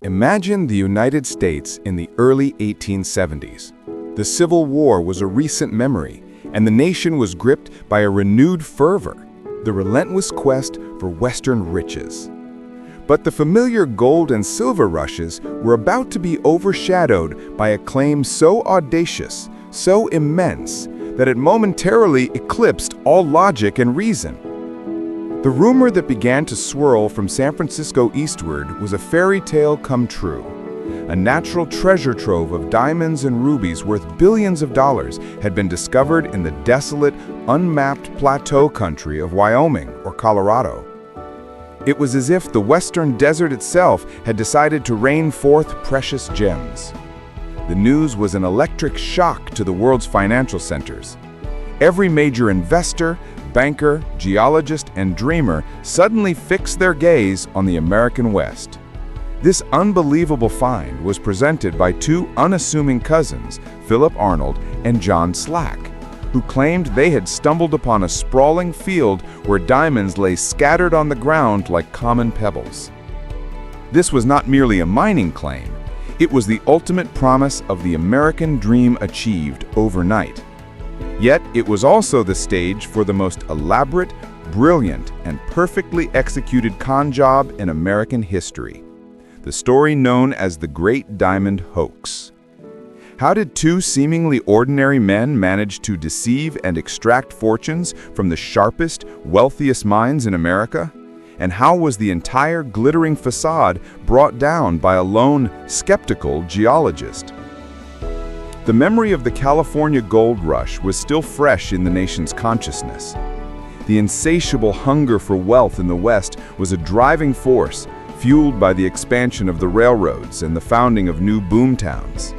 Imagine the United States in the early 1870s. The Civil War was a recent memory, and the nation was gripped by a renewed fervor, the relentless quest for Western riches. But the familiar gold and silver rushes were about to be overshadowed by a claim so audacious, so immense, that it momentarily eclipsed all logic and reason. The rumor that began to swirl from San Francisco eastward was a fairy tale come true. A natural treasure trove of diamonds and rubies worth billions of dollars had been discovered in the desolate, unmapped plateau country of Wyoming or Colorado. It was as if the western desert itself had decided to rain forth precious gems. The news was an electric shock to the world's financial centers. Every major investor, banker, geologist, and dreamer suddenly fixed their gaze on the American West. This unbelievable find was presented by two unassuming cousins, Philip Arnold and John Slack, who claimed they had stumbled upon a sprawling field where diamonds lay scattered on the ground like common pebbles. This was not merely a mining claim. It was the ultimate promise of the American dream achieved overnight. Yet it was also the stage for the most elaborate, brilliant, and perfectly executed con job in American history. The story known as the Great Diamond Hoax. How did two seemingly ordinary men manage to deceive and extract fortunes from the sharpest, wealthiest minds in America? And how was the entire glittering facade brought down by a lone, skeptical geologist? The memory of the California gold rush was still fresh in the nation's consciousness. The insatiable hunger for wealth in the West was a driving force, fueled by the expansion of the railroads and the founding of new boomtowns.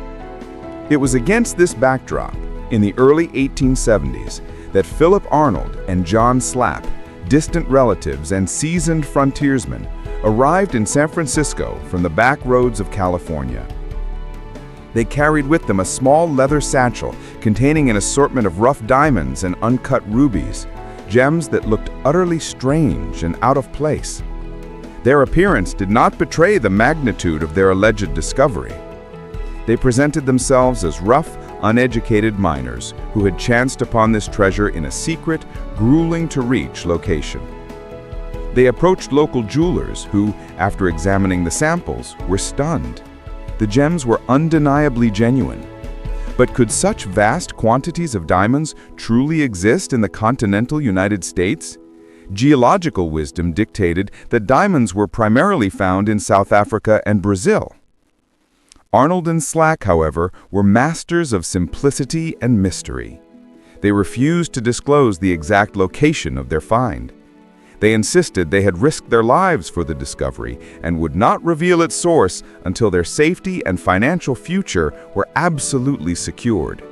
It was against this backdrop, in the early 1870s, that Philip Arnold and John Slack, distant relatives and seasoned frontiersmen, arrived in San Francisco from the back roads of California. They carried with them a small leather satchel containing an assortment of rough diamonds and uncut rubies, gems that looked utterly strange and out of place. Their appearance did not betray the magnitude of their alleged discovery. They presented themselves as rough, uneducated miners who had chanced upon this treasure in a secret, grueling-to-reach location. They approached local jewelers who, after examining the samples, were stunned. The gems were undeniably genuine. But could such vast quantities of diamonds truly exist in the continental United States? Geological wisdom dictated that diamonds were primarily found in South Africa and Brazil. Arnold and Slack, however, were masters of simplicity and mystery. They refused to disclose the exact location of their find. They insisted they had risked their lives for the discovery and would not reveal its source until their safety and financial future were absolutely secured.